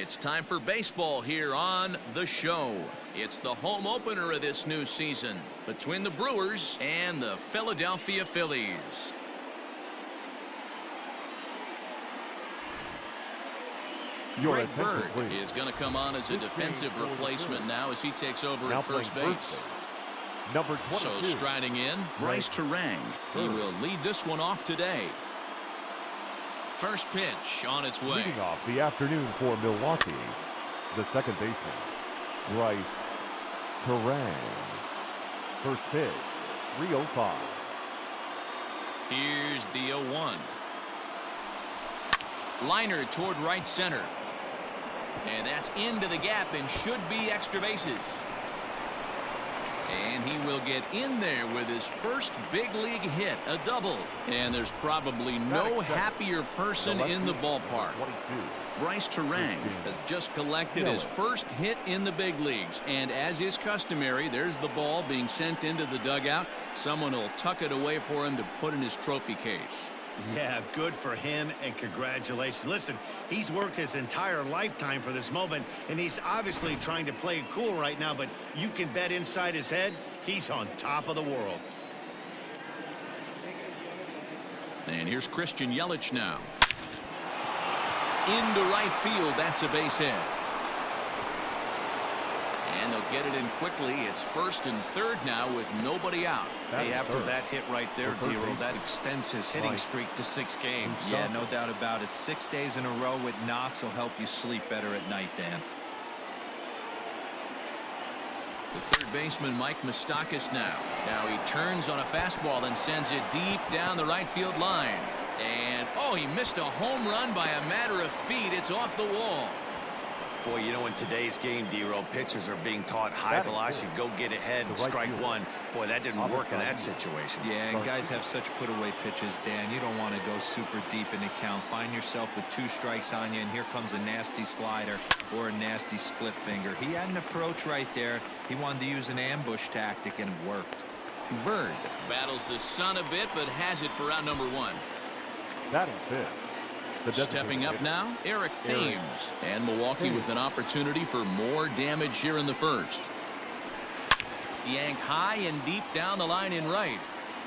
It's time for baseball here on The Show. It's the home opener of this new season between the Brewers and the Philadelphia Phillies. Greg Bird is going to come on as a defensive replacement now as he takes over at first base. Number 22. So striding in, Bryce Terang. He will lead this one off today. First pitch on its way. Leading off the afternoon for Milwaukee, the second baseman, Bryce Terang. First pitch, 3:05. Here's the 0-1. Liner toward right center. And that's into the gap and should be extra bases. And he will get in there with his first big league hit, a double. And there's probably no happier person in the ballpark. Bryce Terang has just collected his first hit in the big leagues. And as is customary, there's the ball being sent into the dugout. Someone will tuck it away for him to put in his trophy case. Yeah, good for him, and congratulations. Listen, he's worked his entire lifetime for this moment, and he's obviously trying to play it cool right now, but you can bet inside his head, he's on top of the world. And here's Christian Yelich now. Into right field, that's a base hit. And they'll get it in quickly. It's first and third now with nobody out. Hey, after that hit right there, Dero, that extends his hitting streak to 6 games. Yeah, no doubt about it. 6 days in a row with knocks will help you sleep better at night, Dan. The third baseman, Mike Moustakas now. Now he turns on a fastball and sends it deep down the right field line. And, oh, he missed a home run by a matter of feet. It's off the wall. Boy, you know, in today's game, Dero, pitchers are being taught high velocity, go get ahead and strike one. Boy, that didn't work in that situation. Yeah, and guys have such put-away pitches, Dan. You don't want to go super deep in the count. Find yourself with 2 strikes on you, and here comes a nasty slider or a nasty split finger. He had an approach right there. He wanted to use an ambush tactic, and it worked. Bird battles the sun a bit, but has it for out number 1. That is it. Stepping up now, Eric Thames. And Milwaukee with an opportunity for more damage here in the first. Yanked high and deep down the line in right.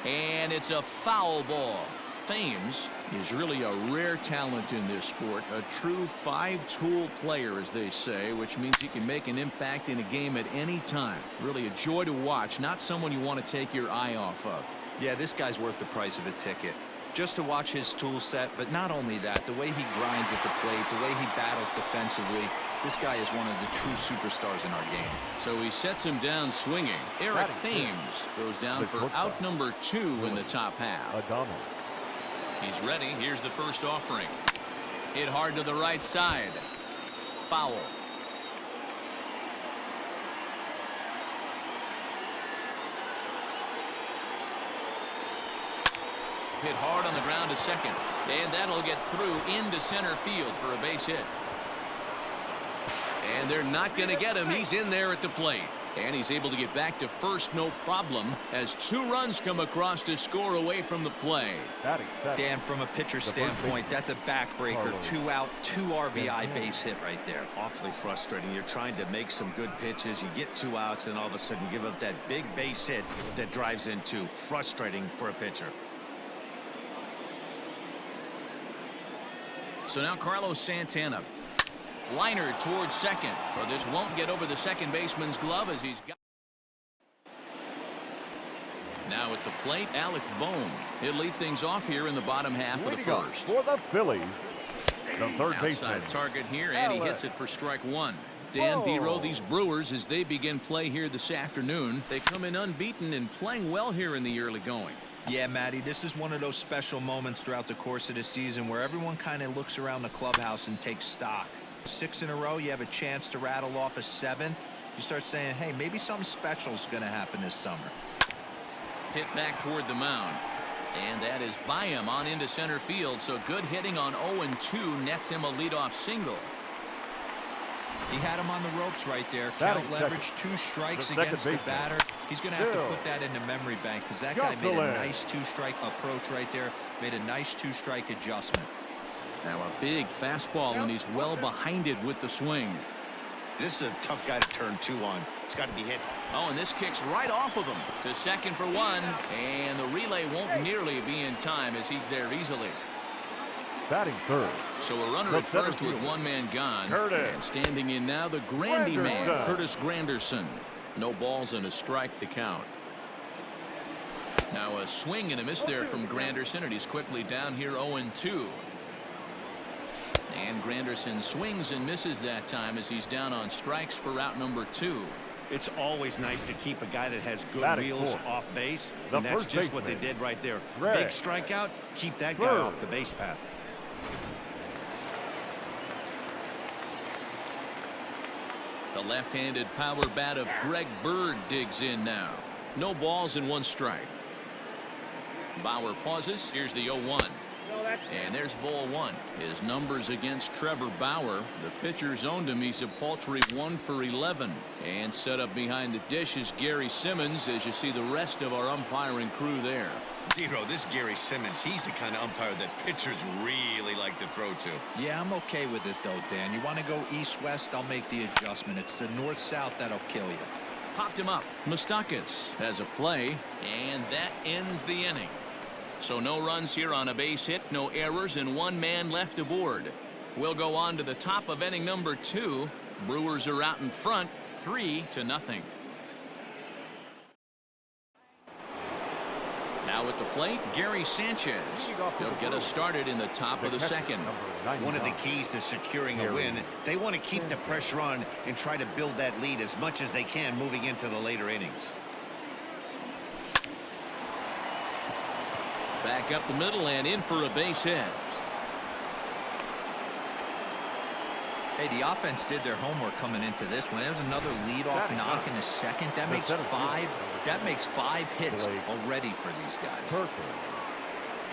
And it's a foul ball. Thames is really a rare talent in this sport. A true 5-tool player, as they say, which means he can make an impact in a game at any time. Really a joy to watch. Not someone you want to take your eye off of. Yeah, this guy's worth the price of a ticket. Just to watch his tool set, but not only that, the way he grinds at the plate, the way he battles defensively, this guy is one of the true superstars in our game. So he sets him down swinging. Eric Thames goes down for out number 2 in the top half. He's ready. Here's the first offering. Hit hard to the right side. Foul. Hit hard on the ground to second, and that'll get through into center field for a base hit. And they're not going to get him. He's in there at the plate, and he's able to get back to first, no problem, as 2 runs come across to score away from the play. Dan, from a pitcher standpoint, that's a backbreaker. 2 out, 2 RBI base hit right there. Awfully frustrating. You're trying to make some good pitches. You get 2 outs, and all of a sudden you give up that big base hit that drives in 2. Frustrating for a pitcher. So now Carlos Santana. Liner towards second. But this won't get over the second baseman's glove as he's got. Now at the plate, Alec Bohm. He'll lead things off here in the bottom half of the first. For the Phillies, the third baseman. Outside target here, and he hits it for strike 1. Dan Dero, these Brewers, as they begin play here this afternoon, they come in unbeaten and playing well here in the early going. Yeah, Matty, this is one of those special moments throughout the course of the season where everyone kind of looks around the clubhouse and takes stock. 6 in a row, you have a chance to rattle off a 7th. You start saying, hey, maybe something special is going to happen this summer. Hit back toward the mound. And that is by him on into center field. So good hitting on 0-2 nets him a leadoff single. He had him on the ropes right there. Count leverage, 2 strikes against the batter. He's going to have to put that in the memory bank because that guy made a nice 2-strike approach right there. Made a nice 2-strike adjustment. Now a big fastball, and he's well behind it with the swing. This is a tough guy to turn 2 on. It's got to be hit. Oh, and this kicks right off of him to second for 1, and the relay won't nearly be in time as he's there easily. Batting third. So a runner at first with 1 man gone. And standing in now, the Grandy man, Curtis Granderson. No balls and a strike to count. Now a swing and a miss there from Granderson, and he's quickly down here 0-2. And Granderson swings and misses that time as he's down on strikes for out number 2. It's always nice to keep a guy that has good Batting wheels fourth. off base, The and that's first just what they baseman. did right there. Red. Big strikeout, keep that guy Bird. off the base path. The left-handed power bat of Greg Bird digs in now. No balls and 1 strike. Bauer pauses. Here's the 0-1. And there's ball 1. His numbers against Trevor Bauer. The pitcher's owned him. He's a paltry 1 for 11. And set up behind the dish is Gary Simmons as you see the rest of our umpiring crew there. Zero, this Gary Simmons, he's the kind of umpire that pitchers really like to throw to. Yeah, I'm okay with it, though, Dan. You want to go east-west, I'll make the adjustment. It's the north-south that'll kill you. Popped him up. Moustakas has a play, and that ends the inning. So no runs here on a base hit, no errors, and 1 man left aboard. We'll go on to the top of inning number 2. Brewers are out in front, 3-0. Now at the plate, Gary Sanchez. He'll get us started in the top of the second. One of the keys to securing a win, they want to keep the pressure on and try to build that lead as much as they can moving into the later innings. Back up the middle and in for a base hit. Hey, the offense did their homework coming into this one. There's another leadoff knock in the second. That makes 5. That makes 5 hits already for these guys.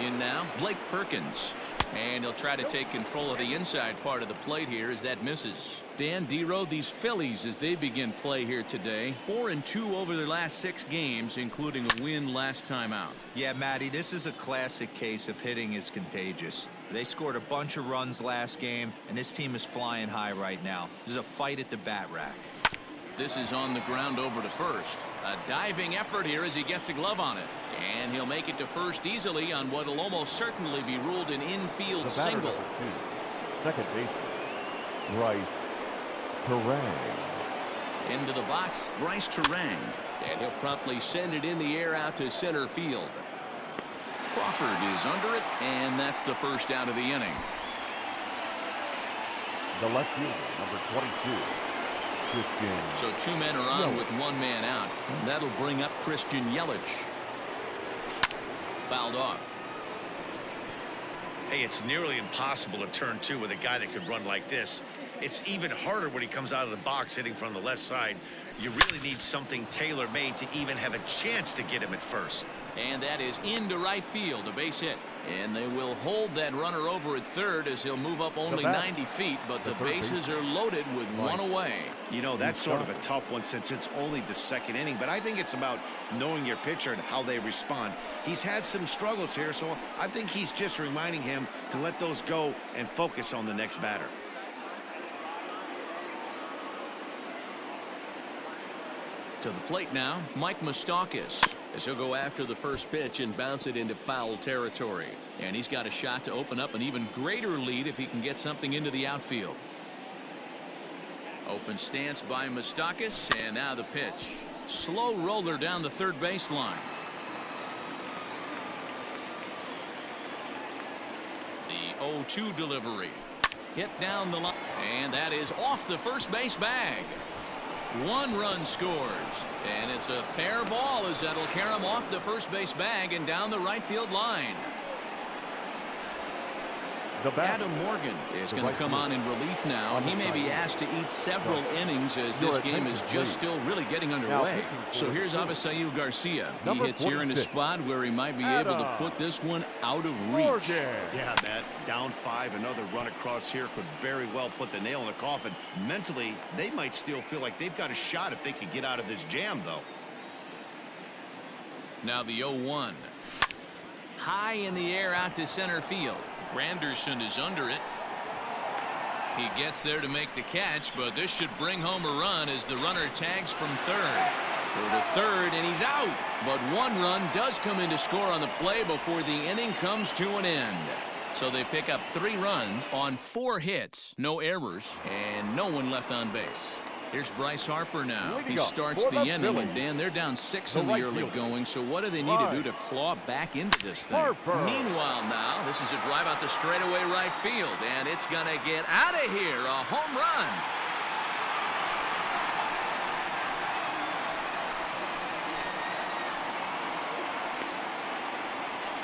In now, Blake Perkins. And he'll try to take control of the inside part of the plate here as that misses. Dan D-Row, these Phillies as they begin play here today. 4-2 over their last 6 games, including a win last time out. Yeah, Matty, this is a classic case of hitting is contagious. They scored a bunch of runs last game, and this team is flying high right now. There's a fight at the bat rack. This is on the ground over to first. A diving effort here as he gets a glove on it. And he'll make it to first easily on what will almost certainly be ruled an infield single. Second base, Bryce Terang. Into the box, Bryce Terang. And he'll promptly send it in the air out to center field. Crawford is under it, and that's the first out of the inning. The left fielder, number 22. Christian. So 2 men are on with 1 man out. And that'll bring up Christian Yelich. Fouled off. Hey, it's nearly impossible to turn 2 with a guy that could run like this. It's even harder when he comes out of the box hitting from the left side. You really need something tailor-made to even have a chance to get him at first. And that is into right field, a base hit. And they will hold that runner over at third as he'll move up only 90 feet, but the bases are loaded with 1 away. You know, that's sort of a tough one since it's only the second inning, but I think it's about knowing your pitcher and how they respond. He's had some struggles here, so I think he's just reminding him to let those go and focus on the next batter. To the plate now, Mike Moustakas, as he'll go after the first pitch and bounce it into foul territory. And he's got a shot to open up an even greater lead if he can get something into the outfield. Open stance by Moustakas, and now the pitch. Slow roller down the third baseline. The 0-2 delivery. Hit down the line, and that is off the first base bag. 1 run scores, and it's a fair ball as that'll carry him off the first base bag and down the right field line. Adam Morgan is going to come on in relief now, and he may be asked to eat several innings as this game is just still really getting underway. So here's Avisail Garcia. He hits here in a spot where he might be able to put this one out of reach. Yeah, Matt, down 5, another run across here could very well put the nail in the coffin. Mentally, they might still feel like they've got a shot if they could get out of this jam, though. Now the 0-1. High in the air out to center field. Granderson is under it. He gets there to make the catch, but this should bring home a run as the runner tags from third. For the third, and he's out. But one run does come in to score on the play before the inning comes to an end. So they pick up 3 runs on 4 hits, no errors, and no one left on base. Here's Bryce Harper now. He starts the inning, and Dan, they're down 6 in the early going, so what do they need to do to claw back into this thing? Meanwhile now, this is a drive out to straightaway right field, and it's going to get out of here. A home run.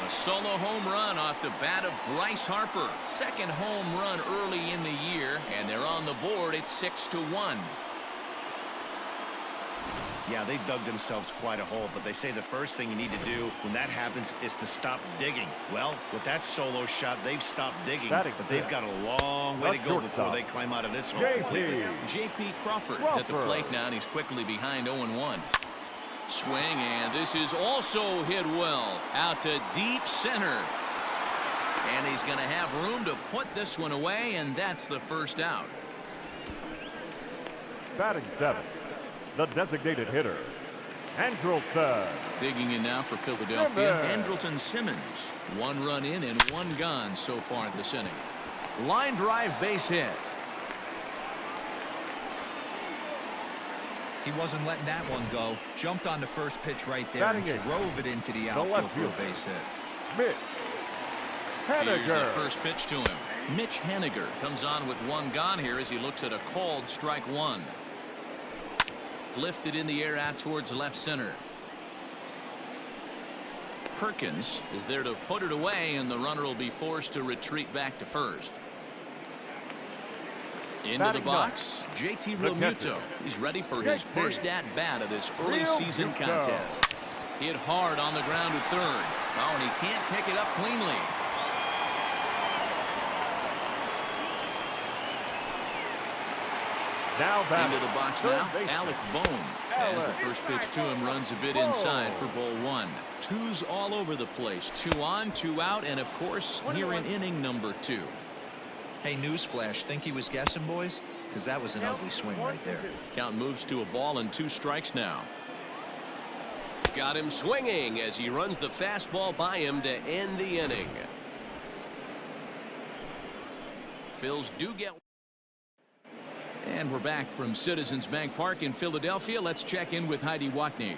A solo home run off the bat of Bryce Harper. Second home run early in the year, and they're on the board at 6-1. Yeah, they dug themselves quite a hole, but they say the first thing you need to do when that happens is to stop digging. Well, with that solo shot, they've stopped digging, but they've got a long way to go before they climb out of this hole completely. J.P. Crawford is at the plate now, and he's quickly behind 0-1. Swing, and this is also hit well out to deep center. And he's going to have room to put this one away, and that's the first out. Batting 7th, the designated hitter, Andrelton. Digging in now for Philadelphia, Andrelton Simmons. 1 run in and 1 gone so far this inning. Line drive base hit. He wasn't letting that one go. Jumped on the first pitch right there and drove it into the outfield for a base hit. Mitch Haniger. Here's the first pitch to him. Mitch Haniger comes on with 1 gone here as he looks at a called strike 1. Lifted in the air out towards left center. Perkins is there to put it away, and the runner will be forced to retreat back to first. Into the box, JT Realmuto. He's ready for his first at-bat of this early season contest. Hit hard on the ground at third. Oh, and he can't pick it up cleanly. Now into the box now, Alec Bohm. As the first pitch to him runs a bit inside for ball 1. 2's all over the place. 2 on, 2 out, and of course, here in inning number 2. Hey, newsflash, think he was guessing, boys? Because that was an ugly swing right there. Count moves to a ball and 2 strikes now. Got him swinging as he runs the fastball by him to end the inning. Phils do get. And we're back from Citizens Bank Park in Philadelphia. Let's check in with Heidi Watney.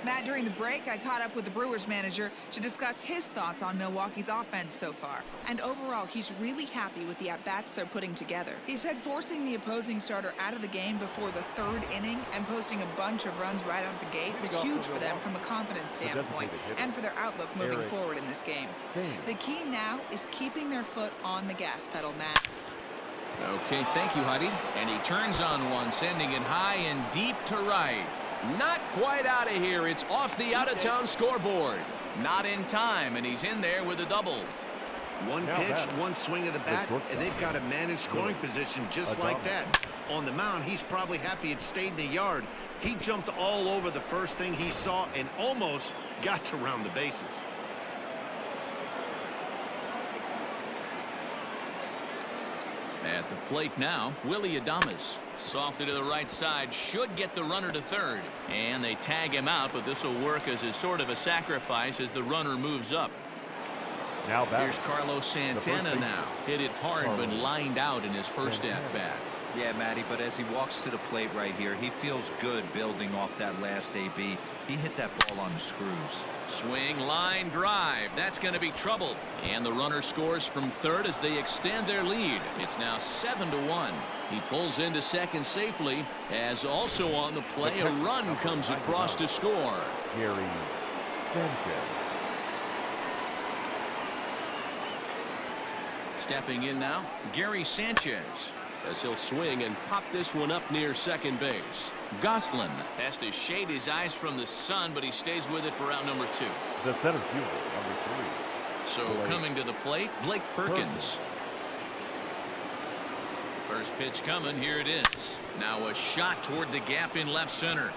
Matt, during the break, I caught up with the Brewers manager to discuss his thoughts on Milwaukee's offense so far. And overall, he's really happy with the at-bats they're putting together. He said forcing the opposing starter out of the game before the 3rd inning and posting a bunch of runs right out of the gate was huge for them from a confidence standpoint and for their outlook moving forward in this game. The key now is keeping their foot on the gas pedal, Matt. Okay, thank you, Heidi. And he turns on one, sending it high and deep to right. Not quite out of here. It's off the out-of-town scoreboard. Not in time, and he's in there with a double. 1 pitch, 1 swing of the bat, and they've got a man in scoring position just like that. On the mound, he's probably happy it stayed in the yard. He jumped all over the first thing he saw and almost got to round the bases. At the plate now, Willie Adames. Softly to the right side, should get the runner to third. And they tag him out, but this will work as a sort of a sacrifice as the runner moves up. Now here's Carlos Santana now. Hit it hard, but lined out in his first at-bat. Yeah, Matty, but as he walks to the plate right here, he feels good building off that last AB. He hit that ball on the screws. Swing, line drive. That's going to be trouble. And the runner scores from third as they extend their lead. It's now 7-1. He pulls into second safely, as also on the play a run comes across to score. Gary Sanchez. Stepping in now, Gary Sanchez, as he'll swing and pop this one up near second base. Goslin has to shade his eyes from the sun, but he stays with it for out number 2. The center fielder, number 3. So coming to the plate, Blake Perkins. First pitch coming, here it is. Now a shot toward the gap in left center.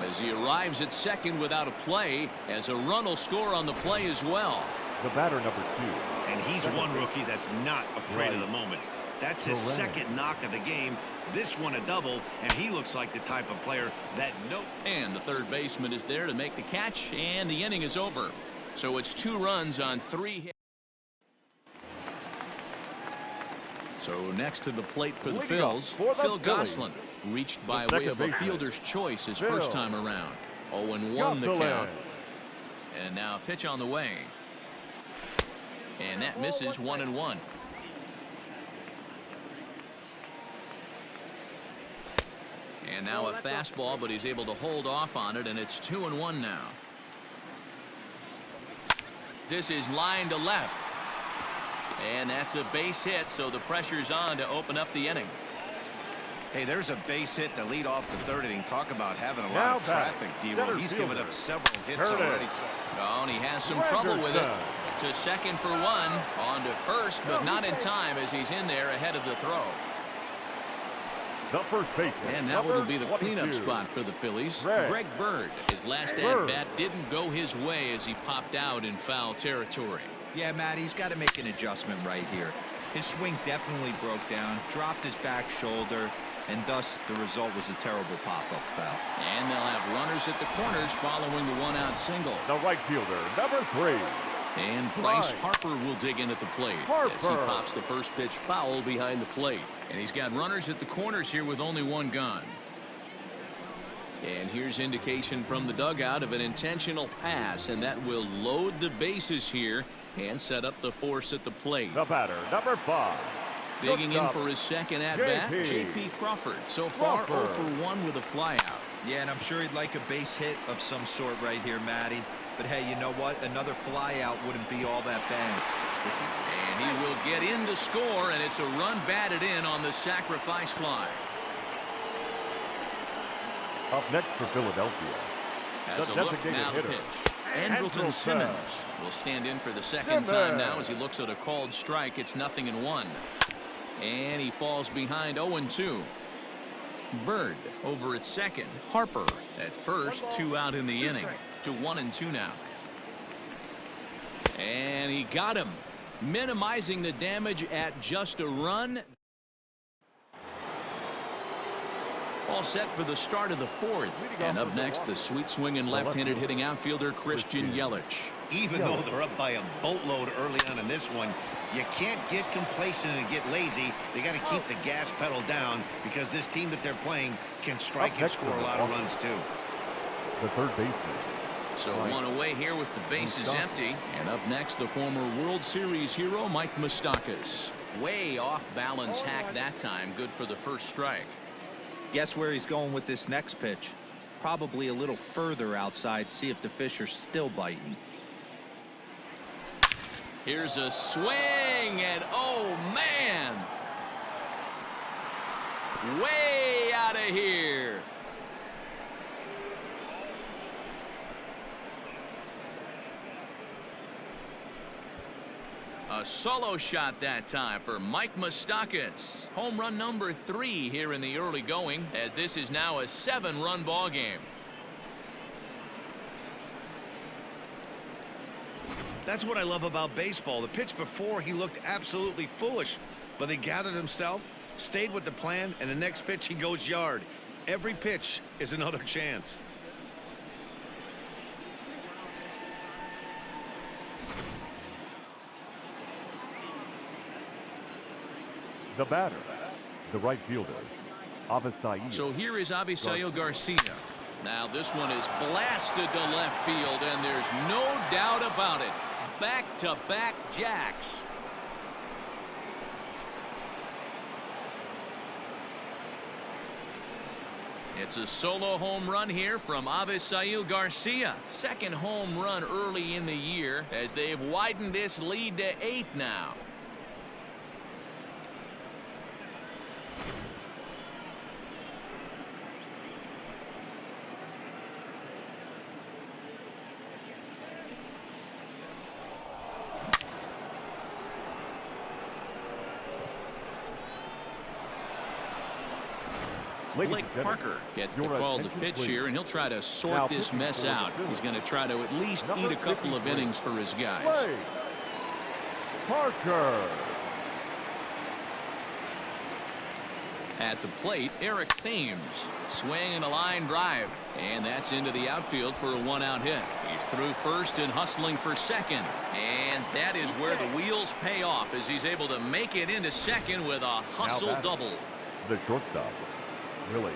as he arrives at second without a play, as a run will score on the play as well. The batter, number 2. And he's one rookie that's not afraid of the moment. That's his second knock of the game. This one a double, and he looks like the type of player that And the third baseman is there to make the catch, and the inning is over. So it's 2 runs on 3 hits. So next to the plate for the Phils, Phil Gosselin, reached by way of a fielder's choice his first time around. 0-1 the count. And now pitch on the way. And that misses 1-1. And now a fastball, but he's able to hold off on it, and it's 2-1 now. This is line to left. And that's a base hit, so the pressure's on to open up the inning. Hey, there's a base hit to lead off the third inning. Talk about having a lot of traffic, D-Roll. He's given up several hits already. Oh, and he has some trouble with it. To second for 1, on to first, but not in time as he's in there ahead of the throw. The first baseman. And that will be the cleanup spot for the Phillies. Greg Bird. His last at-bat didn't go his way as he popped out in foul territory. Yeah, Matt, he's got to make an adjustment right here. His swing definitely broke down, dropped his back shoulder, and thus the result was a terrible pop-up foul. And they'll have runners at the corners following the one-out single. The right fielder, number 3. And Bryce Harper will dig in at the plate as he pops the first pitch foul behind the plate. And he's got runners at the corners here with only 1 gone. And here's indication from the dugout of an intentional pass, and that will load the bases here and set up the force at the plate. The batter, number 5. Digging in for his second at-bat, J.P. Crawford. So far, 0 for 1 with a flyout. Yeah, and I'm sure he'd like a base hit of some sort right here, Matty. But hey, you know what? Another flyout wouldn't be all that bad. And he will get in to score, and it's a run batted in on the sacrifice fly. Up next for Philadelphia, As a look now to pitch. Andrelton Simmons will stand in for the second time now as he looks at a called strike. It's 0-1. And he falls behind 0-2. Bird over at second. Harper at first. 2 out in the inning. To 1-2 now. And he got him, minimizing the damage at just a run. All set for the start of the 4th. And up next, the sweet swinging left-handed hitting outfielder Christian Yelich. Even though they're up by a boatload early on in this one, you can't get complacent and get lazy. They got to keep the gas pedal down because this team that they're playing can strike and score a lot of runs too. The third baseman. So 1 away here with the bases empty. And up next, the former World Series hero Mike Moustakas. Way off balance hack that time. Good for the first strike. Guess where he's going with this next pitch? Probably a little further outside. See if the fish are still biting. Here's a swing, and oh man, way out of here. A solo shot that time for Mike Moustakas. Home run number 3 here in the early going, as this is now a 7-run ball game. That's what I love about baseball. The pitch before, he looked absolutely foolish, but he gathered himself, stayed with the plan, and the next pitch he goes yard. Every pitch is another chance. The batter, the right fielder, Avisaíl. So here is Avisaíl Garcia. Now this one is blasted to left field, and there's no doubt about it. Back-to-back jacks. It's a solo home run here from Avisaíl Garcia. Second home run early in the year as they've widened this lead to 8 now. Ladies Blake and gentlemen, Parker gets the your call to attention, pitch please. here, and he'll try to Now sort this pitching mess for the out. Phillies. He's going to try to at least Number eat a couple of 53. innings for his guys. Blake Parker. At the plate, Eric Thames swinging a line drive, and that's into the outfield for a one-out hit. He's through first and hustling for second, and that is where the wheels pay off as he's able to make it into second with a hustle batting, double. The shortstop, really.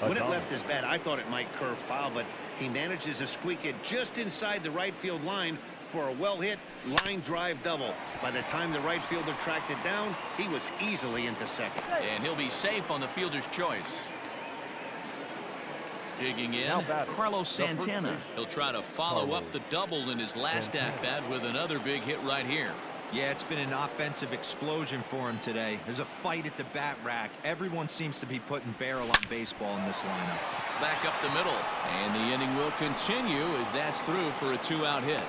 When it left his bat, I thought it might curve foul, but he manages to squeak it just inside the right field line for a well-hit line drive double. By the time the right fielder tracked it down, he was easily into second. And he'll be safe on the fielder's choice. Digging in, Now batting, Carlos the first Santana. baseman, He'll try to follow Carlos up the double in his last Santana. at-bat with another big hit right here. Yeah, it's been an offensive explosion for him today. There's a fight at the bat rack. Everyone seems to be putting barrel on baseball in this lineup. Back up the middle, and the inning will continue as that's through for a two-out hit.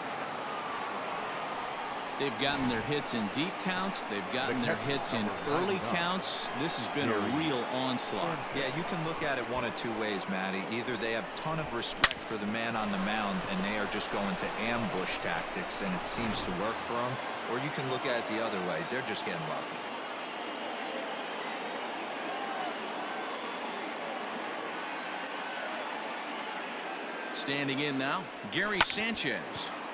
They've gotten their hits in deep counts. They've gotten their hits in early counts. This has been a real onslaught. Yeah, you can look at it one of two ways, Matty. Either they have a ton of respect for the man on the mound and they are just going to ambush tactics and it seems to work for them, or you can look at it the other way. They're just getting lucky. Standing in now, Gary Sanchez.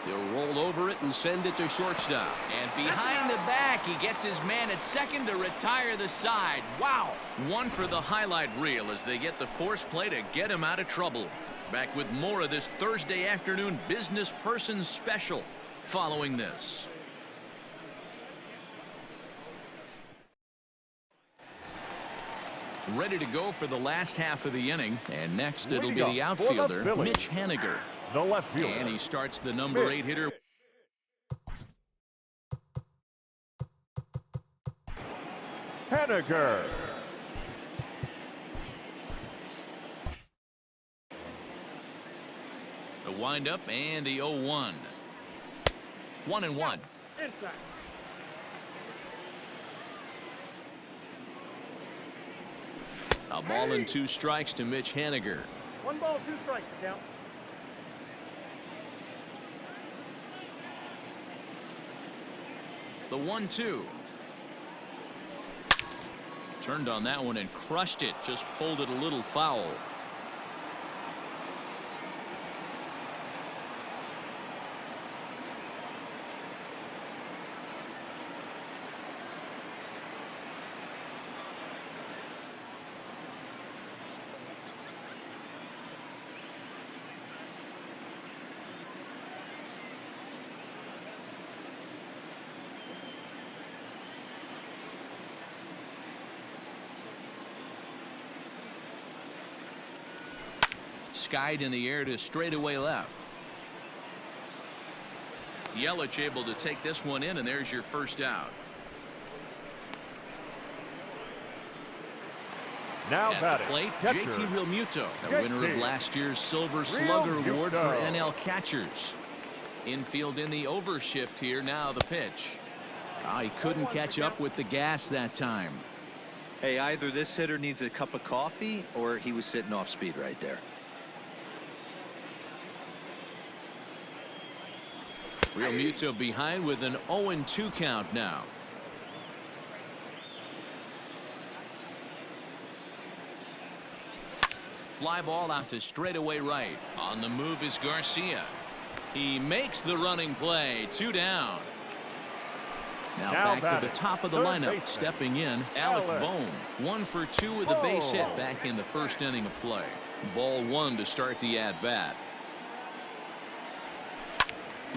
He'll roll over it and send it to shortstop. And behind the back, he gets his man at second to retire the side. Wow! One for the highlight reel as they get the force play to get him out of trouble. Back with more of this Thursday afternoon business person special following this. Ready to go for the last half of the inning. And next it'll be the outfielder, Mitch Haniger. The left fielder. And he starts the number 8 hitter. Haniger. The windup and the 0-1. 1-1. A ball and 2 strikes to Mitch Haniger. 1 ball, 2 strikes, count. The 1-2. Turned on that one and crushed it. Just pulled it a little foul. Skied in the air to straightaway left. Yelich able to take this one in, and there's your first out. Now At the batting. plate, Catcher. JT Realmuto, the winner of last year's Silver Slugger Award for NL catchers. Infield in the overshift here. Now the pitch. He couldn't catch up with the gas that time. Hey, either this hitter needs a cup of coffee or he was sitting off speed right there. Realmuto behind with an 0-2 count now. Fly ball out to straightaway right. On the move is Garcia. He makes the running play. 2 down. Now back batting. to the top of the Third lineup. baseman, Stepping in, Alec Alec. Bohm. 1 for 2 with a base hit Bohm. back in the first inning of play. Ball 1 to start the at-bat.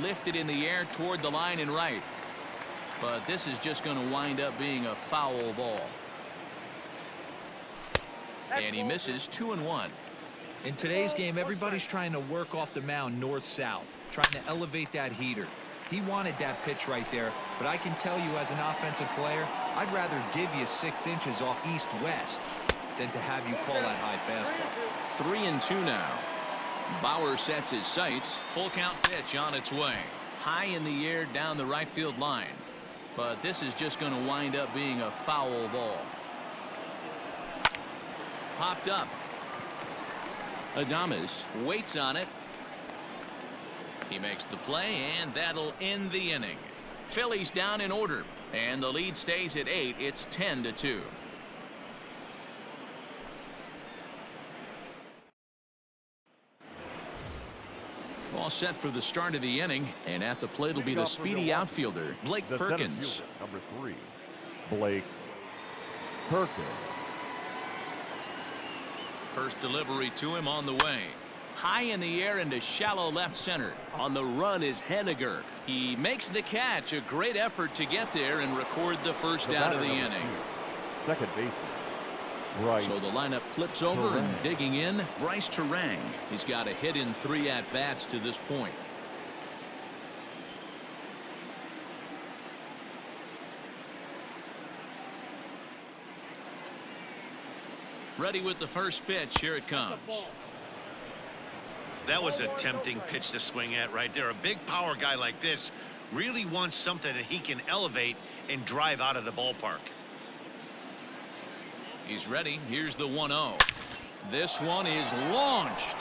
Lifted in the air toward the line and right. But this is just going to wind up being a foul ball. And he misses 2-1. In today's game, everybody's trying to work off the mound north-south, trying to elevate that heater. He wanted that pitch right there, but I can tell you as an offensive player, I'd rather give you 6 inches off east-west than to have you call that high fastball. 3-2 now. Bauer sets his sights. Full count pitch on its way. High in the air down the right field line. But this is just going to wind up being a foul ball. popped up. Adames waits on it. He makes the play, and that'll end the inning. Phillies down in order, and the lead stays at 8. It's 10-2. All set for the start of the inning, and at the plate will be the speedy outfielder, Blake Perkins. Number 3, Blake Perkins. First delivery to him on the way. High in the air into shallow left center. On the run is Henniger. He makes the catch. A great effort to get there and record the first out of the inning. Second baseman, Bryce. So the lineup flips over and digging in, Bryce Terang. He's got a hit in 3 at-bats to this point. Ready with the first pitch. Here it comes. That was a tempting pitch to swing at right there. A big power guy like this really wants something that he can elevate and drive out of the ballpark. He's ready. Here's the 1-0. This one is launched.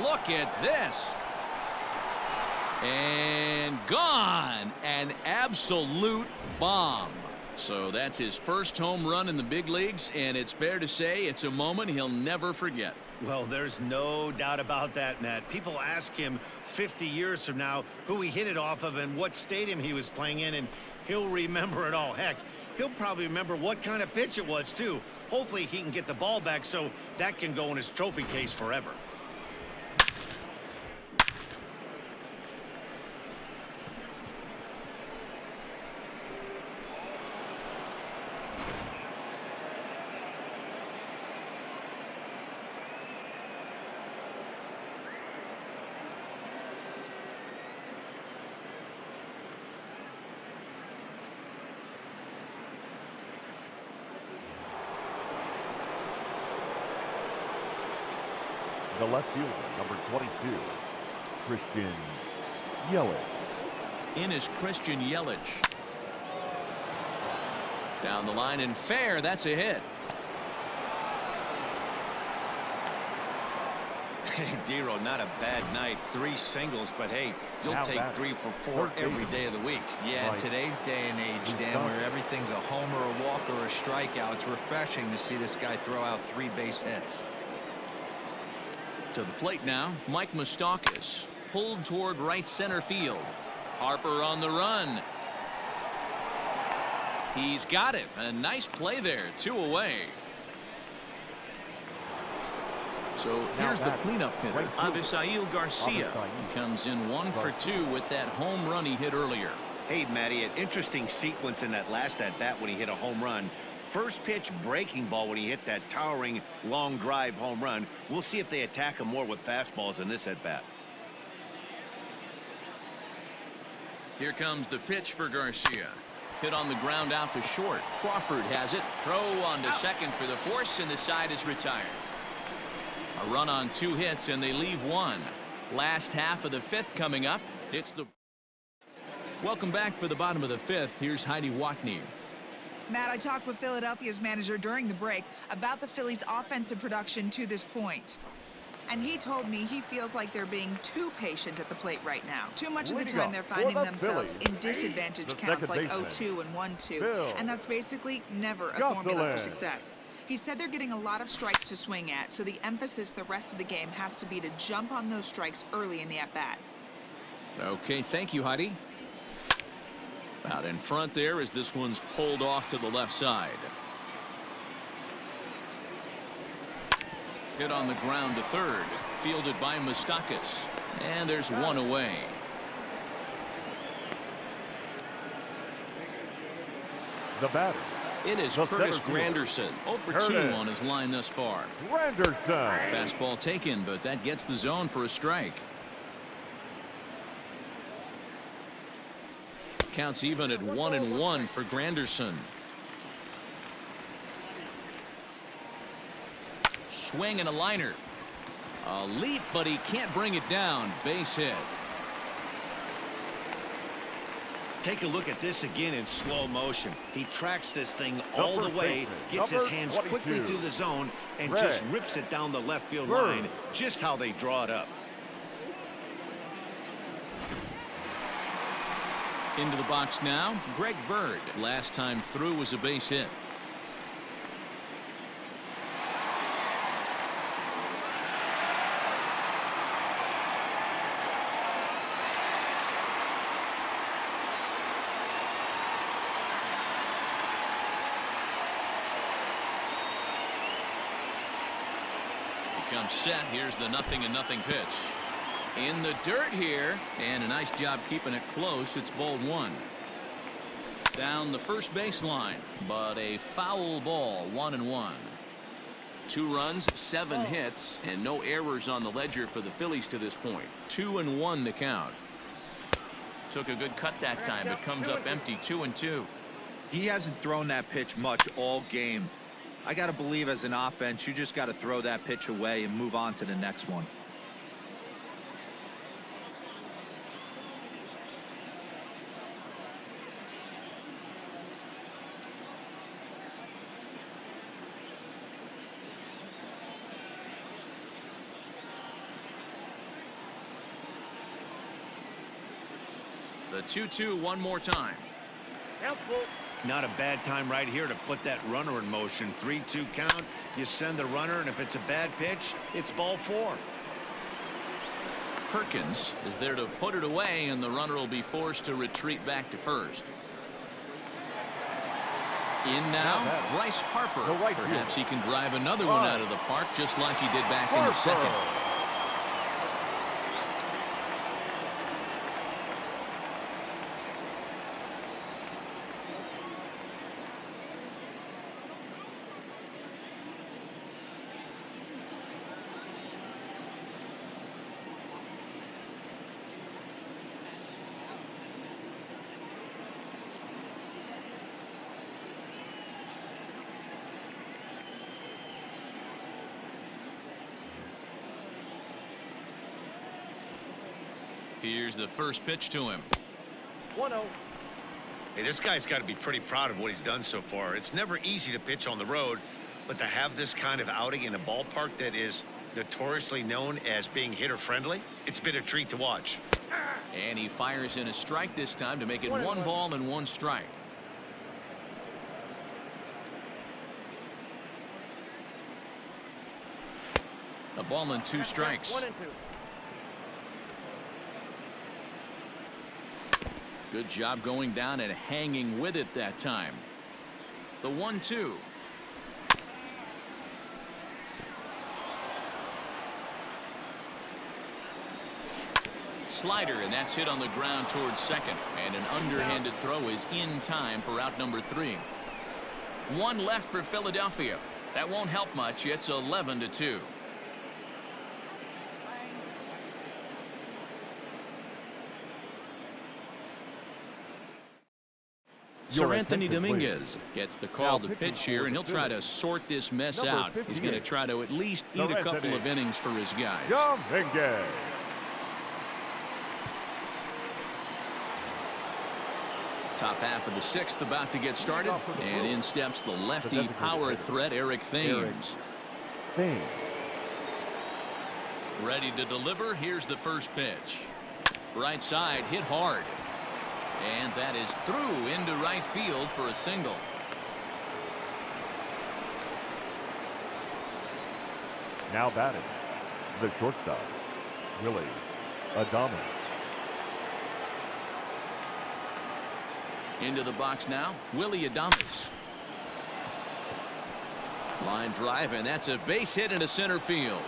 Look at this. And gone. An absolute bomb. So that's his first home run in the big leagues, and it's fair to say it's a moment he'll never forget. Well, there's no doubt about that, Matt. People ask him 50 years from now who he hit it off of and what stadium he was playing in, and he'll remember it all. Heck, he'll probably remember what kind of pitch it was, too. Hopefully he can get the ball back so that can go in his trophy case forever. The left fielder, number 22, Christian Yelich. In is Christian Yelich. Down the line and fair. That's a hit. Hey, Dero, not a bad night. 3 singles, but hey, you'll How take bad? 3 for 4 every day of the week. Yeah, in Right. today's day and age, Dan, where everything's a homer, a walk, or a strikeout, it's refreshing to see this guy throw out 3 base hits. To the plate now, Mike Moustakas. Pulled toward right center field. Harper on the run. He's got it. A nice play there. 2 away. So here's the cleanup hitter, Avisail Garcia. He comes in 1 for 2 with that home run he hit earlier. Hey, Matty, an interesting sequence in that last at-bat when he hit a home run. First pitch breaking ball when he hit that towering long drive home run. We'll see if they attack him more with fastballs in this at-bat. Here comes the pitch for Garcia. Hit on the ground out to short. Crawford has it. Throw on to second for the force, and the side is retired. A run on 2 hits, and they leave 1. Last half of the 5th coming up. It's the... Welcome back for the bottom of the 5th. Here's Heidi Watney. Matt, I talked with Philadelphia's manager during the break about the Phillies' offensive production to this point. And he told me he feels like they're being too patient at the plate right now. Too much of the time they're finding themselves in disadvantage counts like 0-2 and 1-2. And that's basically never a formula for success. He said they're getting a lot of strikes to swing at, so the emphasis the rest of the game has to be to jump on those strikes early in the at-bat. Okay, thank you, Heidi. Out in front there as this one's pulled off to the left side. Hit on the ground to third. Fielded by Moustakas. And there's 1 away. The batter, It is the Curtis center fielder. Granderson. 0 for 2 Curtis. on his line thus far. Granderson. Fastball taken, but that gets the zone for a strike. Counts even at 1-1 for Granderson. Swing and a liner. A leap, but he can't bring it down. Base hit. Take a look at this again in slow motion. He tracks this thing all the way, gets his hands quickly through the zone, and just rips it down the left field line, just how they draw it up. Into the box now, Greg Bird. Last time through was a base hit. Comes set. Here's the 0-0 pitch. In the dirt here, and a nice job keeping it close. It's ball one. Down the first baseline, but a foul ball. 1-1. 2 runs, 7 hits, and no errors on the ledger for the Phillies to this point. 2-1 the count. Took a good cut that time, but comes up empty. 2-2. He hasn't thrown that pitch much all game. I got to believe as an offense, you just got to throw that pitch away and move on to the next one. The 2-2 one more time. Not a bad time right here to put that runner in motion. 3-2 count. You send the runner, and if it's a bad pitch, it's ball 4. Perkins is there to put it away, and the runner will be forced to retreat back to first. In now, Bryce Harper. Perhaps he can drive another one out of the park, just like he did back in the second. Here's the first pitch to him. 1-0. Hey, this guy's got to be pretty proud of what he's done so far. It's never easy to pitch on the road, but to have this kind of outing in a ballpark that is notoriously known as being hitter friendly, it's been a treat to watch. And he fires in a strike this time to make it 1 ball and 1 strike. A ball and 2 strikes. 1-2. Good job going down and hanging with it that time. The 1-2. Slider, and that's hit on the ground towards second. And an underhanded throw is in time for out number 3. 1 left for Philadelphia. That won't help much. It's 11-2. Sir Anthony Dominguez gets the call to pitch here, and he'll try to sort this mess out. He's going to try to at least eat a couple of innings for his guys. Dominguez. Top half of the 6th about to get started, and in steps the lefty power threat Eric Thames. Ready to deliver. Here's the first pitch. Right side, hit hard. And that is through into right field for a single. Now batting, the shortstop, Willie Adames. Into the box now, Willie Adames. Line drive, and that's a base hit into center field.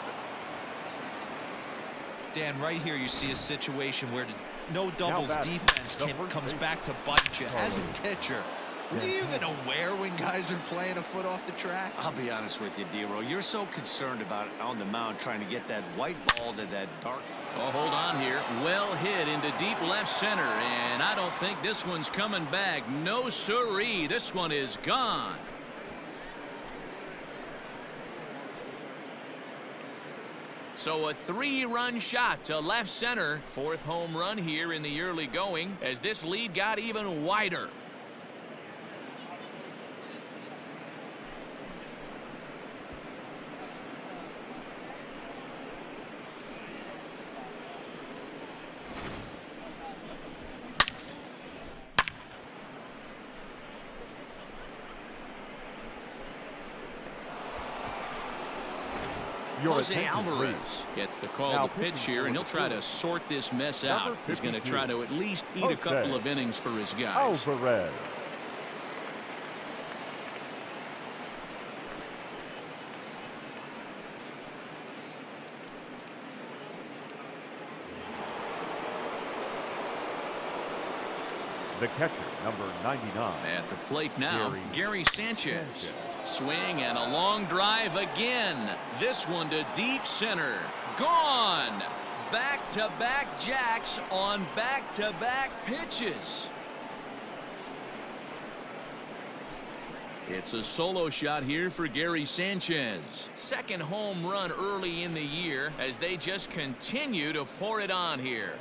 Dan, right here you see a situation where no doubles defense comes back to bite you. As a pitcher, were you even aware when guys are playing a foot off the track? I'll be honest with you, D-Roll. You're so concerned about on the mound trying to get that white ball to that dark. Oh, hold on here. Well hit into deep left center, and I don't think this one's coming back. No siree. This one is gone. So a 3-run shot to left center. 4th home run here in the early going as this lead got even wider. Jose Alvarez gets the call to pitch here, and he'll try to sort this mess out. He's going to try to at least eat a couple of innings for his guys. Alvarez. The catcher, number 99. At the plate now, Gary Sanchez. Swing and a long drive again. This one to deep center. Gone. Back-to-back jacks on back-to-back pitches. It's a solo shot here for Gary Sanchez. 2nd home run early in the year as they just continue to pour it on here.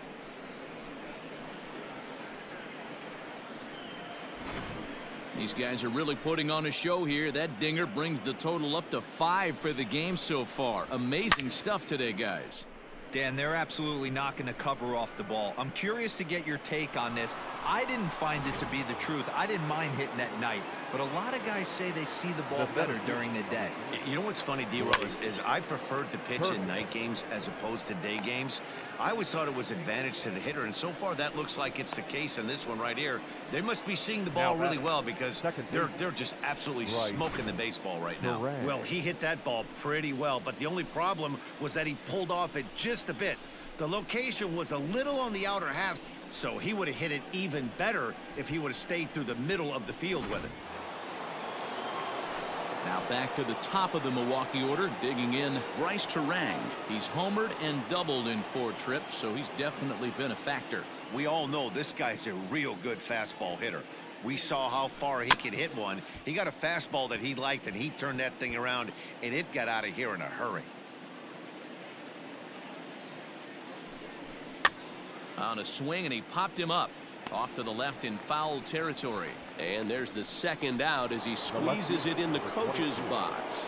These guys are really putting on a show here. That dinger brings the total up to 5 for the game so far. Amazing stuff today, guys. Dan, they're absolutely not going to cover off the ball. I'm curious to get your take on this. I didn't find it to be the truth. I didn't mind hitting at night, but a lot of guys say they see the ball better during the day. You know what's funny, D-Roll, is I preferred to pitch in night games as opposed to day games. I always thought it was advantage to the hitter, and so far that looks like it's the case in this one right here. They must be seeing the ball really well because they're just absolutely smoking the baseball right now. Well, he hit that ball pretty well, but the only problem was that he pulled off it just a bit. The location was a little on the outer half, so he would have hit it even better if he would have stayed through the middle of the field with it. Now back to the top of the Milwaukee order, digging in Bryce Terang. He's homered and doubled in 4 trips, so he's definitely been a factor. We all know this guy's a real good fastball hitter. We saw how far he could hit one. He got a fastball that he liked, and he turned that thing around, and it got out of here in a hurry. On a swing, and he popped him up. Off to the left in foul territory. And there's the 2nd out as he squeezes it in the coach's box.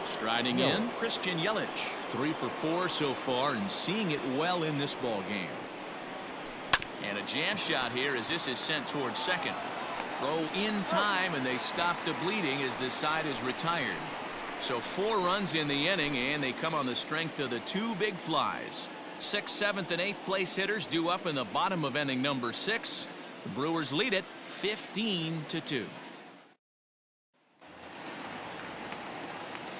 Striding in, Christian Yelich. 3 for 4 so far and seeing it well in this ball game. And a jam shot here as this is sent towards second. Throw in time, and they stop the bleeding as this side is retired. So 4 runs in the inning, and they come on the strength of the 2 big flies. 6th, 7th, and 8th place hitters due up in the bottom of inning number 6. The Brewers lead it 15-2.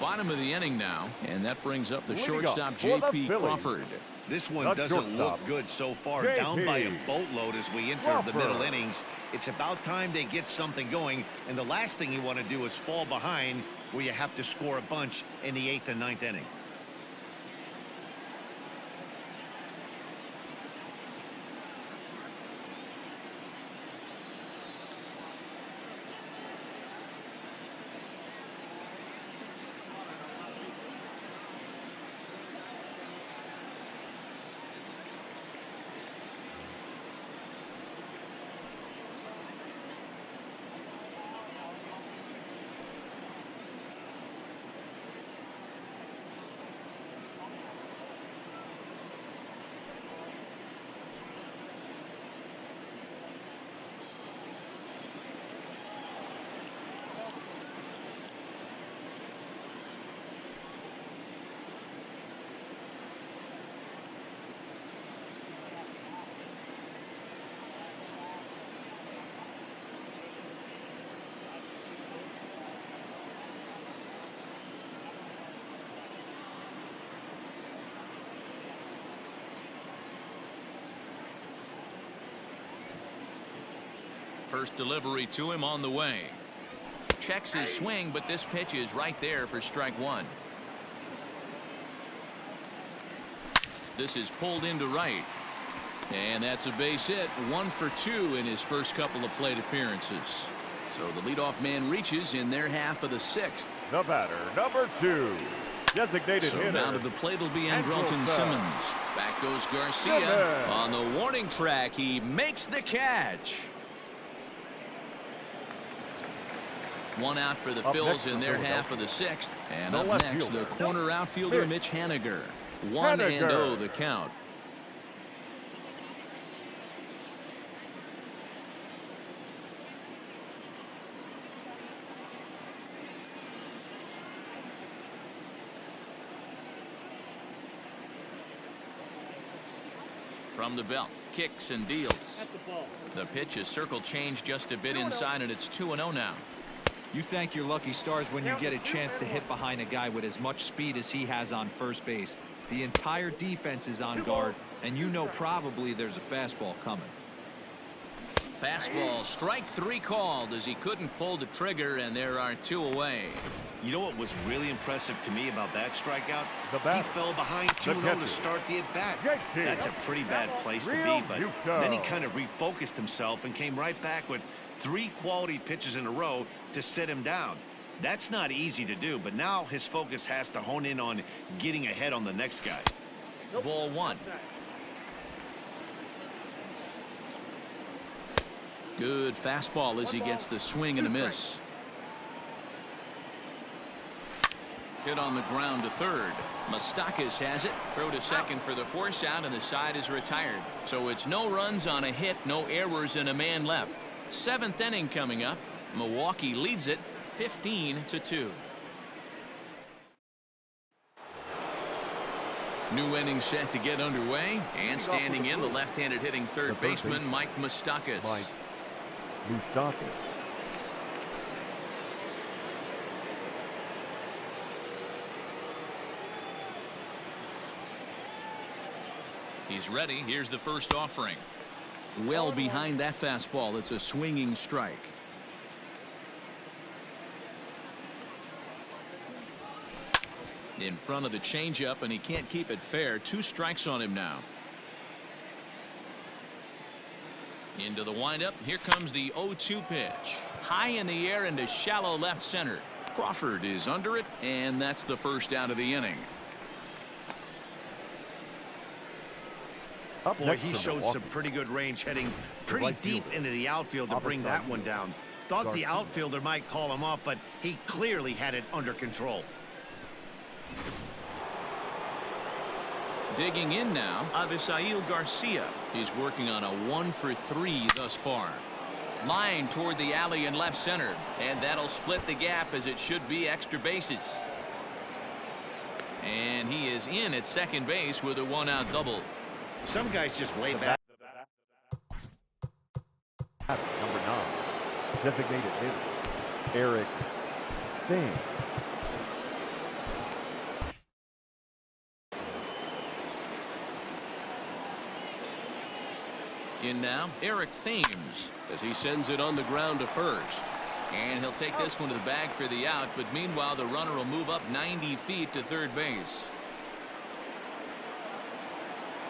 Bottom of the inning now, and that brings up the shortstop J.P. Crawford. This one doesn't look good so far. Down by a boatload as we enter the middle innings. It's about time they get something going, and the last thing you want to do is fall behind where you have to score a bunch in the 8th and 9th inning. First delivery to him on the way. Checks his swing, but this pitch is right there for strike 1. This is pulled into right. And that's a base hit. 1 for 2 in his first couple of plate appearances. So the leadoff man reaches in their half of the 6th. The batter, number 2. Designated So hitter. now to the plate will be Andrelton Andrelton. Simmons. Back goes Garcia. Simmons. On the warning track, he makes the catch. One out for the Up Phils next in for their Philadelphia. half of the sixth. And The up left next, the fielder. corner outfielder, Mitch Haniger. 1-0 the count. From the belt, kicks and deals. At the ball. The pitch is circle changed just a bit inside, and it's 2-0 now. You thank your lucky stars when you get a chance to hit behind a guy with as much speed as he has on first base. The entire defense is on guard, and you know probably there's a fastball coming. Fastball, strike 3 called as he couldn't pull the trigger, and there are 2 away. You know what was really impressive to me about that strikeout? The He bat. fell behind 2-0 to catcher. start the at-bat. JT. That's a pretty bad place to Real be, but Muto. then he kind of refocused himself and came right back with 3 quality pitches in a row to sit him down. That's not easy to do, but now his focus has to hone in on getting ahead on the next guy. Ball 1. Good fastball as he gets the swing and a miss. Hit on the ground to third. Moustakas has it. Throw to second for the force out, and the side is retired. So it's no runs on a hit, no errors, and a man left. 7th inning coming up. Milwaukee leads it 15-2. New inning set to get underway, and standing in the left-handed hitting third baseman Mike Moustakas. Mike Moustakas. He's ready. Here's the first offering. Well behind that fastball. It's a swinging strike. In front of the changeup, and he can't keep it fair. 2 strikes on him now. Into the windup. Here comes the 0-2 pitch. High in the air into shallow left center. Crawford is under it, and that's the first out of the inning. Up Boy, next he for showed Milwaukee. some pretty good range, heading pretty right deep fielder. into the outfield to bring that one down. Thought the Garcia. outfielder might call him off, but he clearly had it under control. Digging in now, Avisail Garcia. He's working on a 1-for-3 thus far. Line toward the alley in left center, and that'll split the gap as it should be extra bases. And he is in at second base with a 1-out double. Some guys just lay back. Number 9. Designated hitter. Eric Thames. In now, Eric Thames as he sends it on the ground to first. And he'll take this one to the bag for the out, but meanwhile the runner will move up 90 feet to third base.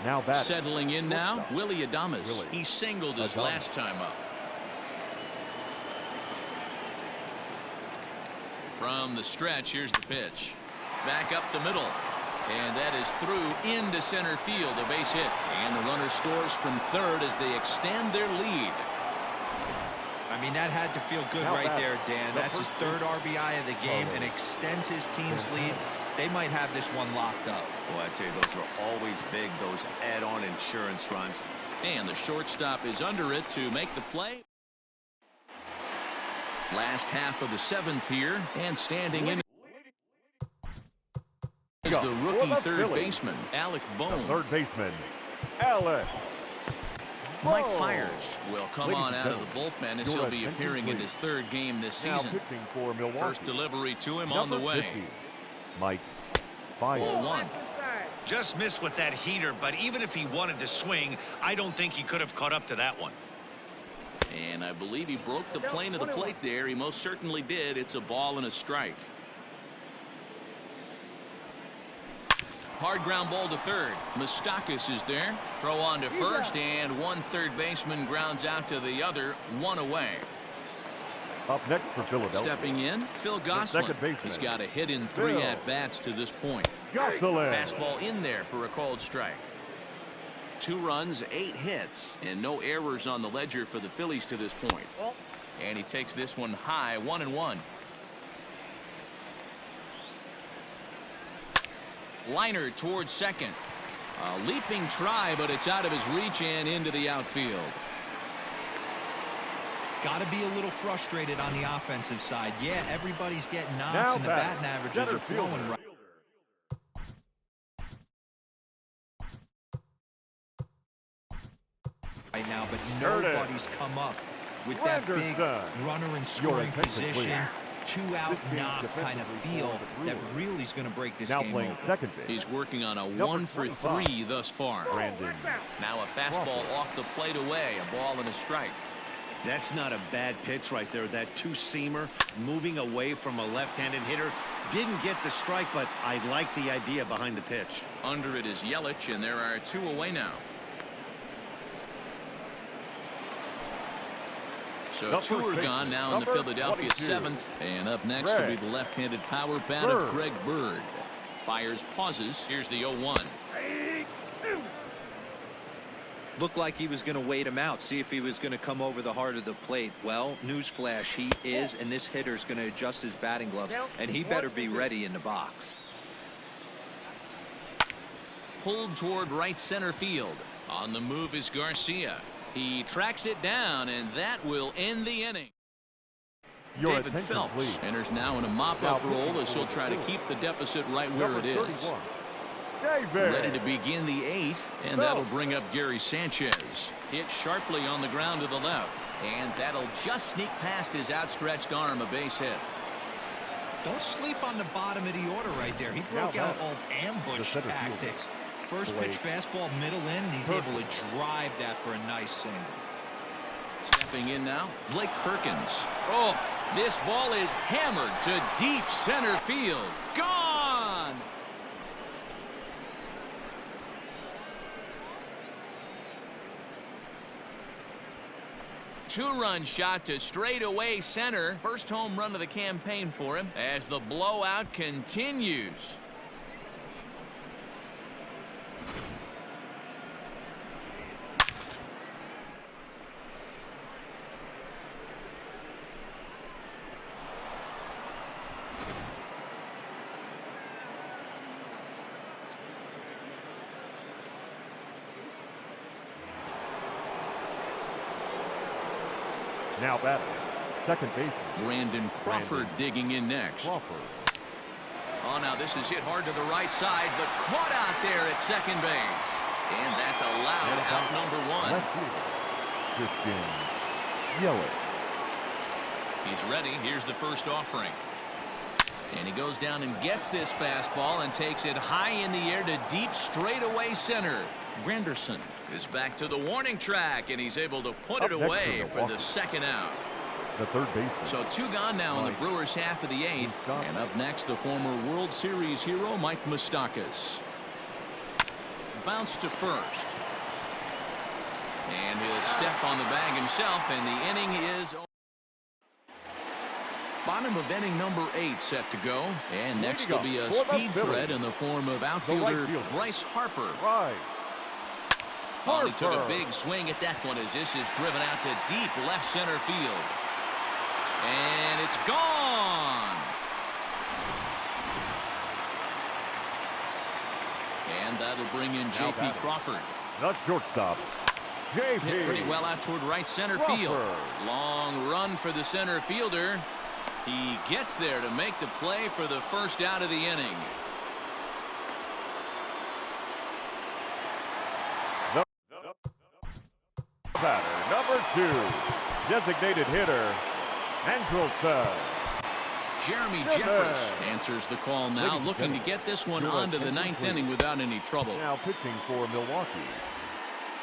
Now batting. Settling in now, Shortstop. Willie Adames. Willie He singled his Adames. last time up. From the stretch, here's the pitch. Back up the middle. And that is through into center field, a base hit. And the runner scores from third as they extend their lead. I mean, that had to feel good Now right back. there, Dan. The That's his first 3rd RBI of the game and extends his team's lead. They might have this one locked up. Well, I tell you, those are always big, those add-on insurance runs. And the shortstop is under it to make the play. Last half of the 7th here, and standing in is the rookie third Phillies. baseman, Alec The Bohm. third baseman, Alex Mike Bohm. Fires will come Ladies on and out of the bullpen as your he'll be attention, appearing in please. his 3rd game this Now season. pitching for Milwaukee. First delivery to him on Number the way. 50, Mike Fires. 0-1. Just missed with that heater, but even if he wanted to swing, I don't think he could have caught up to that one. And I believe he broke the plane of the plate there. He most certainly did. It's a ball and a strike. Hard ground ball to third. Moustakas is there. Throw on to first, and one third baseman grounds out to the other, 1 away. Up next for Philadelphia. Stepping in, Phil Gosselin. second baseman. He's got a hit in 3 Phil at-bats to this point. Gosselin. Fastball in there for a called strike. 2 runs, 8 hits, and no errors on the ledger for the Phillies to this point. And he takes this one high, 1-1. Liner towards second. A leaping try, but it's out of his reach and into the outfield. Got to be a little frustrated on the offensive side. Yeah, everybody's getting knocks and the batting averages are flowing right. Right now, but nobody's come up with that big runner in scoring position, 2-out knock kind of feel that really is going to break this game playing open. second base. He's working on a 1-for-3 thus far. Now a fastball off the plate away, a ball and a strike. That's not a bad pitch right there. That two-seamer moving away from a left-handed hitter. Didn't get the strike, but I like the idea behind the pitch. Under it is Yelich, and there are 2 away now. So 2 are gone now in the Philadelphia 7th. And up next will be the left-handed power bat of Greg Bird. Fires, pauses. Here's the 0-1. Looked like he was going to wait him out, see if he was going to come over the heart of the plate. Well, newsflash, he is, and this hitter's going to adjust his batting gloves, and he better be ready in the box. Pulled toward right center field. On the move is Garcia. He tracks it down, and that will end the inning. David Phelps enters now in a mop-up role as he'll try to keep the deficit right where it is. Ready to begin the 8th, and that'll bring up Gary Sanchez. Hit sharply on the ground to the left, and that'll just sneak past his outstretched arm, a base hit. Don't sleep on the bottom of the order right there. He broke out old ambush tactics. First pitch fastball middle in, and he's able to drive that for a nice single. Stepping in now, Blake Perkins. Oh, this ball is hammered to deep center field. Gone! Two-run shot to straightaway center. First home run of the campaign for him as the blowout continues. Now batting, second baseman Brandon Crawford digging in next. Oh, now this is hit hard to the right side, but caught out there at second base. And that's allowed out number 1. Christian Yelich. He's ready. Here's the first offering. And he goes down and gets this fastball and takes it high in the air to deep straightaway center. Granderson is back to the warning track, and he's able to put it away for the second out. The third baseman. So 2 gone now in the Brewers half of the 8th. And up next, the former World Series hero, Mike Moustakas. Bounce to first. And he'll step on the bag himself, and the inning is over. Bottom of inning number 8 set to go. And next will be a speed threat in the form of outfielder Bryce Harper. He took a big swing at that one as this is driven out to deep left center field. And it's gone. And that'll bring in J.P. Crawford. The shortstop, J.P. Hit pretty well out toward right center field. Long run for the center fielder. He gets there to make the play for the first out of the inning. Batter number 2, designated hitter, Andrelson. Jeremy Jeffress answers the call now, looking to get this one onto the 9th inning without any trouble. Now pitching for Milwaukee,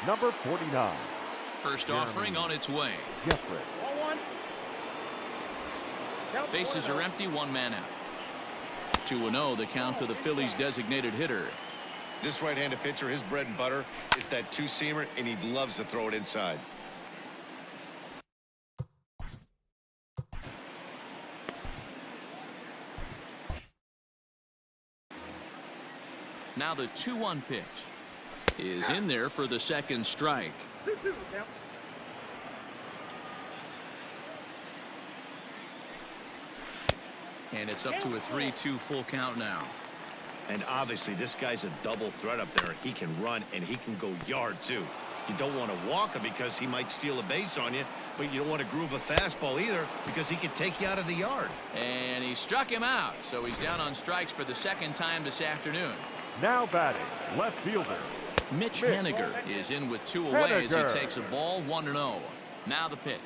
number 49. First offering on its way. Jeffress. Bases are empty, 1 man out. 2-0 the count to the Phillies designated hitter. This right-handed pitcher, his bread and butter is that two-seamer, and he loves to throw it inside. Now the 2-1 pitch is in there for the second strike. 2-2 count. And it's up to a 3-2 full count now. And obviously this guy's a double threat up there. He can run and he can go yard too. You don't want to walk him because he might steal a base on you, but you don't want to groove a fastball either because he could take you out of the yard. And he struck him out, so he's down on strikes for the second time this afternoon. Now batting, left fielder. Mitch Haniger is in with 2 away as he takes a ball 1-0. Now the pitch.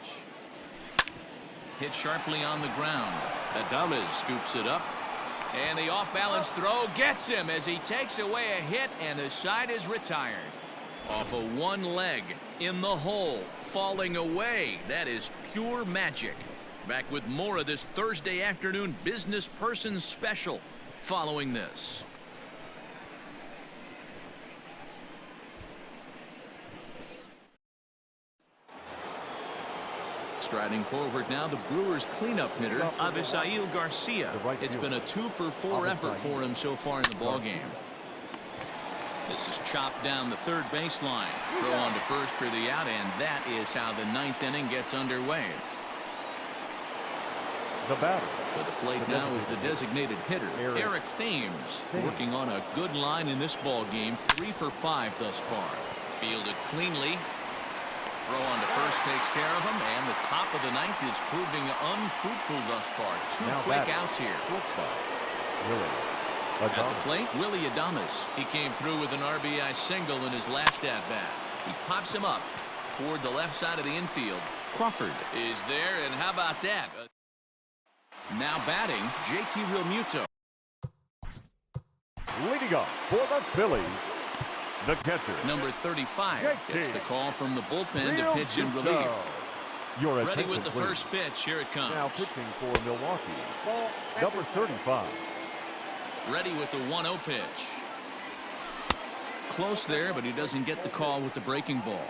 Hit sharply on the ground. Adames scoops it up. And the off-balance throw gets him as he takes away a hit, and the side is retired. Off of one leg, in the hole, falling away. That is pure magic. Back with more of this Thursday afternoon business person special following this. Striding forward now, the Brewers cleanup hitter, Avisail Garcia. It's been a 2-for-4 effort for him so far in the ballgame. This is chopped down the third baseline. Throw on to first for the out, and that is how the 9th inning gets underway. The batter. For the plate now is the designated hitter, Eric Thames, working on a good line in this ball game, 3 for 5 thus far. Fielded cleanly. Throw on to first takes care of him, and the top of the 9th is proving unfruitful thus far. 2 quick outs here. At the plate, Willie Adames. He came through with an RBI single in his last at-bat. He pops him up toward the left side of the infield. Crawford is there, and how about that? Now batting, JT Realmuto. Leading up for the Phillies, the catcher. Number 35 gets the call from the bullpen to pitch in relief. Ready with the first pitch. Here it comes. Now pitching for Milwaukee, number 35. Ready with the 1-0 pitch. Close there, but he doesn't get the call with the breaking ball.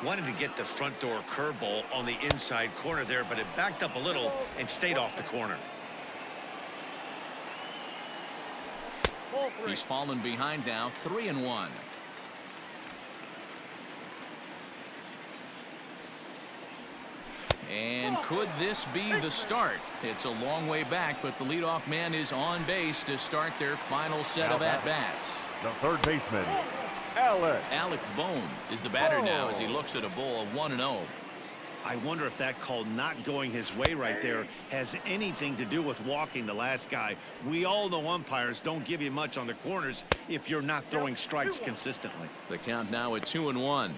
Wanted to get the front door curveball on the inside corner there, but it backed up a little and stayed off the corner. He's fallen behind now, 3-1. And could this be the start? It's a long way back, but the leadoff man is on base to start their final set of at-bats. The third baseman, Alec Bohm is the batter now as he looks at a ball of 1-0. I wonder if that call not going his way right there has anything to do with walking the last guy. We all know umpires don't give you much on the corners if you're not throwing strikes consistently. The count now at 2-1.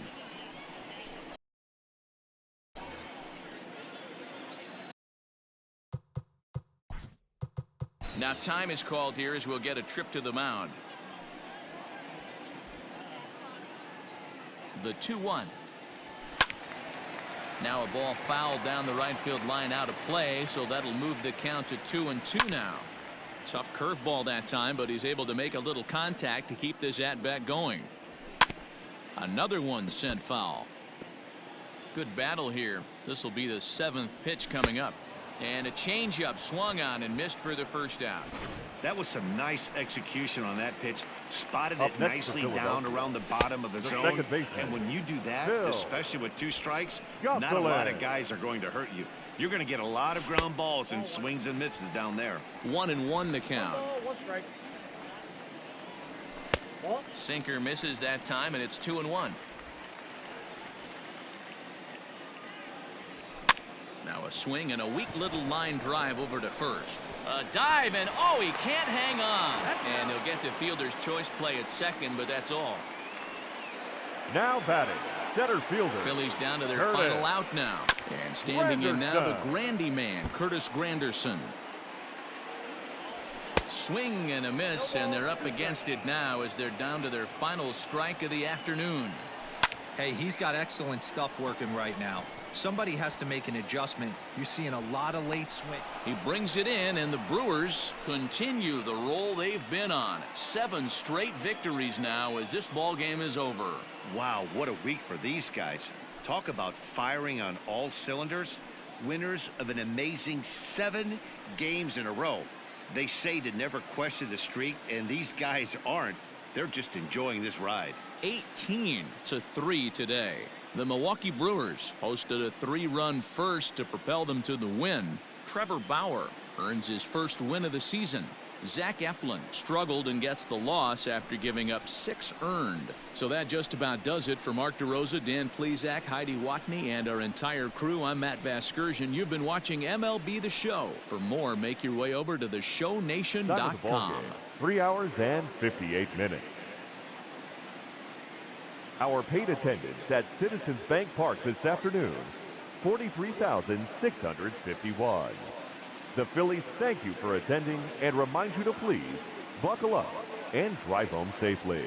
Now time is called here as we'll get a trip to the mound. The 2-1. Now a ball fouled down the right field line out of play, so that'll move the count to 2-2 now. Tough curveball that time, but he's able to make a little contact to keep this at-bat going. Another one sent foul. Good battle here. This will be the 7th pitch coming up. And a changeup swung on and missed for the first out. That was some nice execution on that pitch. Spotted it nicely down around the bottom of the zone. And when you do that, especially with 2 strikes, not a lot of guys are going to hurt you. You're going to get a lot of ground balls and swings and misses down there. 1-1 the count. 1 strike. Sinker misses that time, and it's 2-1. Now a swing and a weak little line drive over to first. A dive, and oh, he can't hang on. And he'll get the fielder's choice play at second, but that's all. Now batting, center fielder. Phillies down to their final out now. And standing in now, the Grandy man, Curtis Granderson. Swing and a miss, and they're up against it now as they're down to their final strike of the afternoon. Hey, he's got excellent stuff working right now. Somebody has to make an adjustment. You're seeing a lot of late swing. He brings it in, and the Brewers continue the roll they've been on. 7 straight victories now as this ball game is over. Wow, what a week for these guys. Talk about firing on all cylinders. Winners of an amazing 7 games in a row. They say to never question the streak, and these guys aren't. They're just enjoying this ride. 18-3 today. The Milwaukee Brewers hosted a 3-run first to propel them to the win. Trevor Bauer earns his first win of the season. Zach Eflin struggled and gets the loss after giving up 6 earned. So that just about does it for Mark DeRosa, Dan Plesac, Heidi Watney, and our entire crew. I'm Matt Vasgersian. You've been watching MLB The Show. For more, make your way over to theshownation.com. 3 hours and 58 minutes. Our paid attendance at Citizens Bank Park this afternoon, 43,651. The Phillies thank you for attending and remind you to please buckle up and drive home safely.